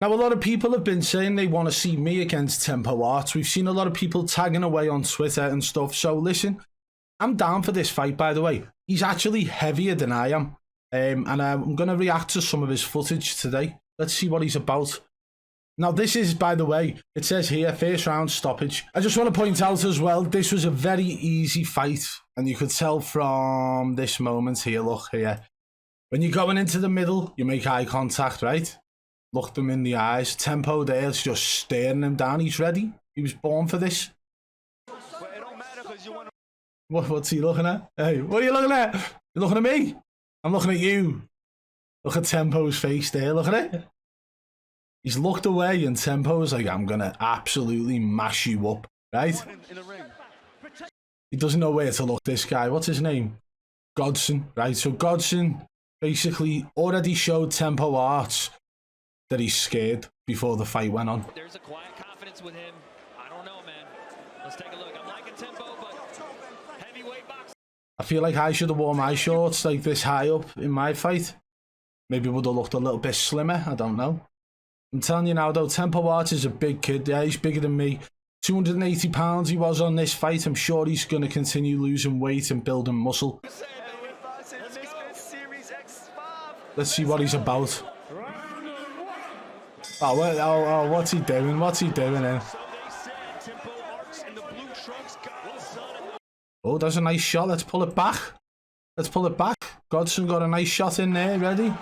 Now, a lot of people have been saying they want to see me against TempoArts. We've seen a lot of people tagging away on Twitter and stuff. So listen, I'm down for this fight, by the way. He's actually heavier than I am. And I'm going to react to some of his footage today. Let's see what he's about. Now, this is, by the way, it says here, first round stoppage. I just want to point out as well, this was a very easy fight. And you could tell from this moment here, look here. When you're going into the middle, you make eye contact, right? Look them in the eyes. Tempo there is just staring him down. He's ready. He was born for this. What's he looking at? Hey, what are you looking at? You looking at me? I'm looking at you. Look at Tempo's face there. Look at it. He's looked away and Tempo's like, I'm going to absolutely mash you up, right? He doesn't know where to look, this guy. What's his name? Godson, right? So Godson basically already showed TempoArts that he's scared before the fight went on. There's a quiet confidence with him. I don't know, man. Let's take a look. I'm liking Tempo, but heavyweight box. I feel like I should have worn my shorts like this high up in my fight. Maybe would have looked a little bit slimmer. I don't know. I'm telling you now, though, TempoArts is a big kid. Yeah, he's bigger than me. 280 pounds he was on this fight. I'm sure he's going to continue losing weight and building muscle. Let's see what he's about. Oh, what's he doing? What's he doing here? Oh, there's a nice shot. Let's pull it back. Let's pull it back. Godson got a nice shot in there. Ready?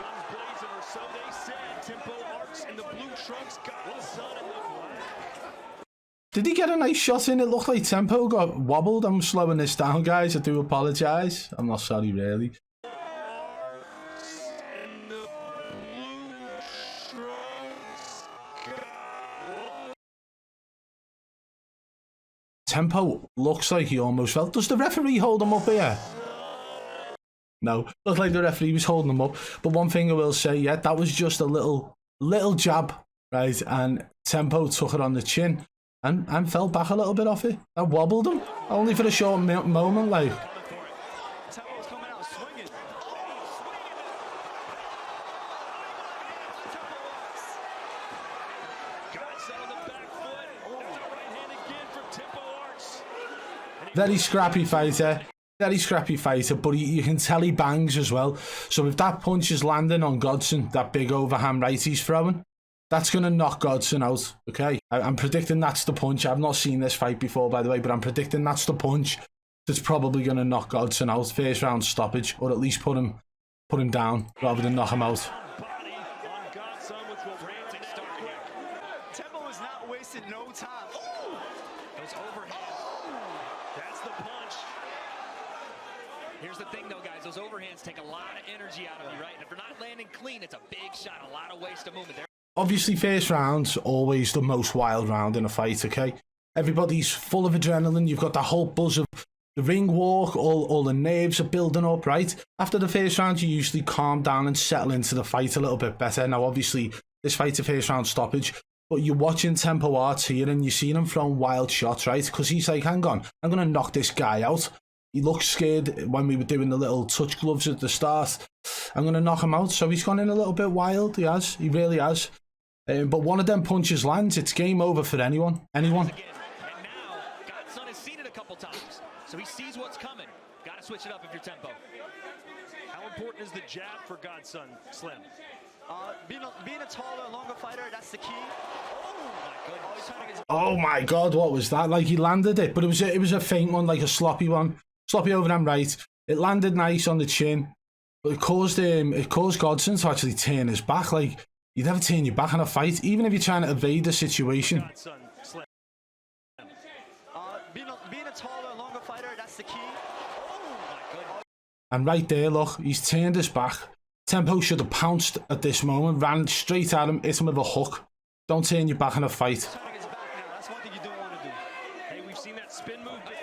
Did he get a nice shot in? It looked like Tempo got wobbled. I'm slowing this down, guys. I do apologise. I'm not sorry, really. Tempo looks like he almost fell. Does the referee hold him up here? No, looked like the referee was holding him up. But one thing I will say, yeah, that was just a little jab, right? And Tempo took it on the chin and fell back a little bit off it. That wobbled him, only for a short moment, like. Very scrappy fighter. Very scrappy fighter, but you can tell he bangs as well. So if that punch is landing on Godson, that big overhand right he's throwing, that's going to knock Godson out, okay? I'm predicting that's the punch. I've not seen this fight before, by the way, but I'm predicting that's the punch that's probably going to knock Godson out. First round stoppage, or at least put him down rather than knock him out. Tempo is not wasting no time. Those overhands. That's the punch. Here's the thing, though, guys. Those overhands take a lot of energy out of you, right? And if they're not landing clean, it's a big shot, a lot of waste of movement. Obviously, first round's always the most wild round in a fight, okay? Everybody's full of adrenaline. You've got the whole buzz of the ring walk. All the nerves are building up, right? After the first round, you usually calm down and settle into the fight a little bit better. Now, obviously, this fight's a first round stoppage. But you're watching TempoArts here and you're seeing him throwing wild shots, right? Because he's like, hang on, I'm going to knock this guy out. He looked scared when we were doing the little touch gloves at the start. I'm going to knock him out. So he's gone in a little bit wild. He has. He really has. But one of them punches lands. It's game over for anyone. And now, Godson has seen it a couple times. So he sees what's coming. Got to switch it up if you're Tempo. How important is the jab for Godson, Slim? Being a taller, longer fighter, that's the key. Oh my goodness. Oh my God, what was that? Like, he landed it, but it was a faint one, like a sloppy one. Sloppy overhand right. It landed nice on the chin, but it caused Godson to actually turn his back. Like, you never turn your back in a fight, even if you're trying to evade the situation. Being a taller, longer fighter, that's the key. Oh my goodness. And right there, look, he's turned his back. Tempo should have pounced at this moment, ran straight at him, hit him with a hook. Don't turn your back in a fight. That's one thing you don't want to do. Hey, we've seen that spin move before.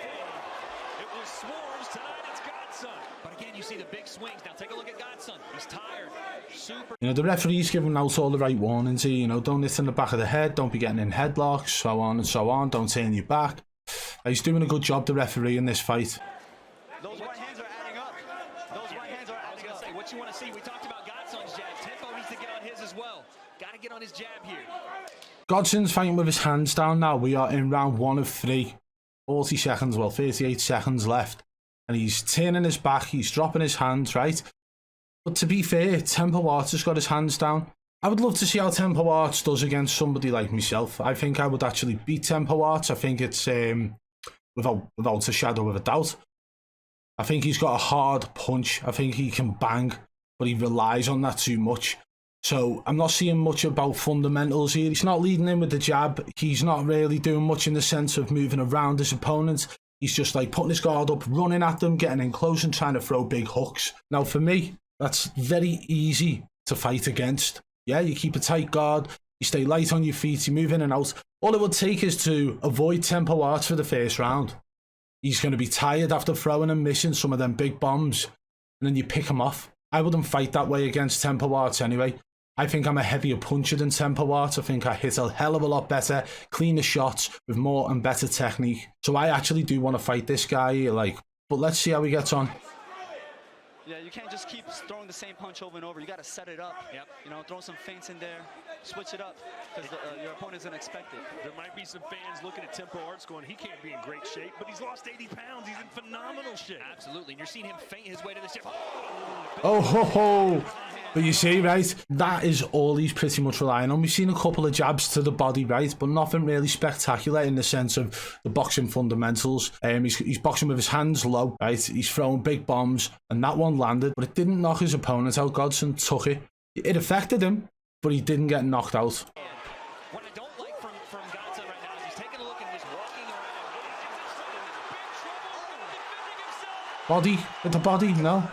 It was Swarms, tonight it's Godson. But again, you see the big swings. Now take a look at Godson. He's tired. Super. You know, the referee's giving out all the right warnings here. You know, don't hit in the back of the head, don't be getting in headlocks, so on and so on. Don't turn your back. He's doing a good job, the referee, in this fight. Those right hands are adding up. Those right hands are adding up. What you want to see? We talked about Godson's jab. Tempo needs to get on his as well. Got to get on his jab here. Godson's fighting with his hands down now. We are in round 1 of 3. 40 seconds, well, 38 seconds left. And he's turning his back, he's dropping his hands, right? But to be fair, TempoArts has got his hands down. I would love to see how TempoArts does against somebody like myself. I think I would actually beat TempoArts. I think it's without a shadow of a doubt. I think he's got a hard punch. I think he can bang, but he relies on that too much. So I'm not seeing much about fundamentals here. He's not leading in with the jab. He's not really doing much in the sense of moving around his opponent. He's just like putting his guard up, running at them, getting in close and trying to throw big hooks. Now for me, that's very easy to fight against. Yeah, you keep a tight guard, you stay light on your feet, you move in and out. All it would take is to avoid TempoArts for the first round. He's going to be tired after throwing and missing some of them big bombs, and then you pick him off. I wouldn't fight that way against TempoArts anyway. I think I'm a heavier puncher than TempoArts. I think I hit a hell of a lot better, cleaner shots with more and better technique. So I actually do want to fight this guy here, like, but let's see how he gets on. Yeah, you can't just keep throwing the same punch over and over. You got to set it up. Yep. You know, throw some feints in there, switch it up, because your opponent's gonna expect it. There might be some fans looking at TempoArts going, he can't be in great shape, but he's lost 80 pounds. He's in phenomenal shape. Absolutely, and you're seeing him feint his way to the ship. Oh ho ho! But you see, right, that is all he's pretty much relying on. We've seen a couple of jabs to the body, right, but nothing really spectacular in the sense of the boxing fundamentals. He's boxing with his hands low, right? He's throwing big bombs, and that one landed, but it didn't knock his opponent out. Godson took it. It affected him, but he didn't get knocked out. What I don't like from Godson right now is he's taking a look and just walking around. Body, with the body, no.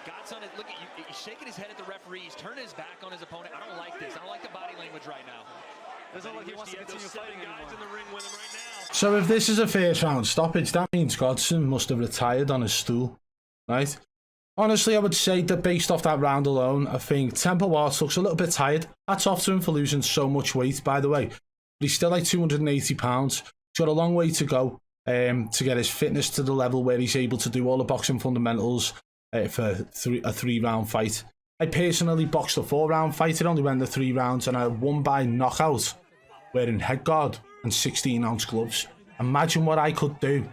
Godson is looking, he's shaking his head at the referee. He's turning his back on his opponent. I don't like this. I don't like the body language right now. Doesn't look like he wants to continue fighting guys anymore. in the ring with him right now. So if this is a first round stoppage, that means Godson must have retired on his stool, right? Honestly, I would say that based off that round alone, I think TempoArts looks a little bit tired. That's off to him for losing so much weight, by the way. But he's still like 280 pounds. He's got a long way to go to get his fitness to the level where he's able to do all the boxing fundamentals for a 3-round fight. I personally boxed a 4-round fight. It only went the 3 rounds, and I won by knockout wearing head guard and 16-ounce gloves. Imagine what I could do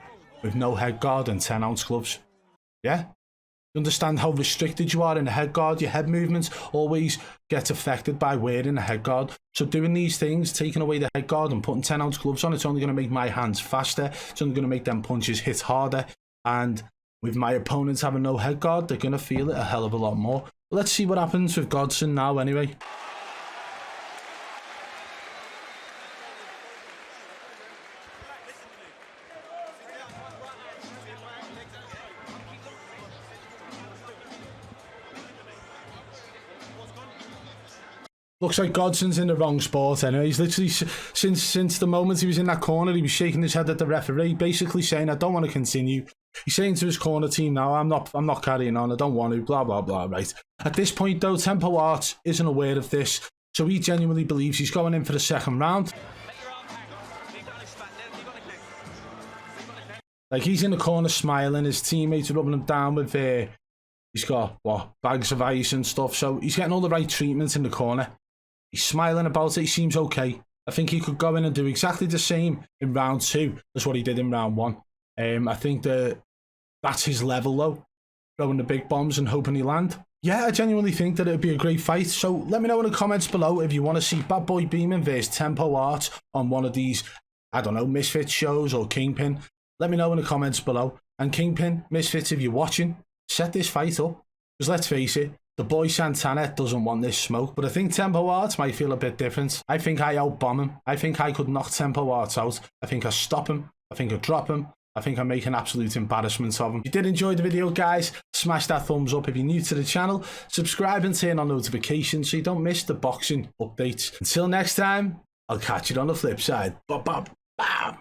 with no head guard and 10-ounce gloves. Yeah? You understand how restricted you are in a head guard? Your head movements always get affected by wearing a head guard. So doing these things, taking away the head guard and putting 10-ounce gloves on, it's only going to make my hands faster. It's only going to make them punches hit harder. And with my opponents having no head guard, they're going to feel it a hell of a lot more. Let's see what happens with Godson now anyway. Looks like Godson's in the wrong sport anyway. He's literally, since the moment he was in that corner, he was shaking his head at the referee, basically saying, I don't want to continue. He's saying to his corner team now, I'm not carrying on, I don't want to, blah, blah, blah, right? At this point, though, TempoArts isn't aware of this, so he genuinely believes he's going in for the second round. Like, he's in the corner smiling, his teammates are rubbing him down with, he's got, what, bags of ice and stuff, so he's getting all the right treatment in the corner. He's smiling about it, he seems okay. I think he could go in and do exactly the same in round 2 as what he did in round 1. I think that's his level, though. Throwing the big bombs and hoping he land. Yeah, I genuinely think that it would be a great fight. So let me know in the comments below if you want to see BadBoy Beaman versus TempoArts on one of these, I don't know, Misfits shows or Kingpin. Let me know in the comments below. And Kingpin, Misfits, if you're watching, set this fight up. Because let's face it, the boy Santana doesn't want this smoke, but I think TempoArts might feel a bit different. I think I outbomb him. I think I could knock TempoArts out. I think I stop him. I think I drop him. I think I make an absolute embarrassment of him. If you did enjoy the video, guys, smash that thumbs up. If you're new to the channel, subscribe and turn on notifications so you don't miss the boxing updates. Until next time, I'll catch you on the flip side. Bam, bam, bam.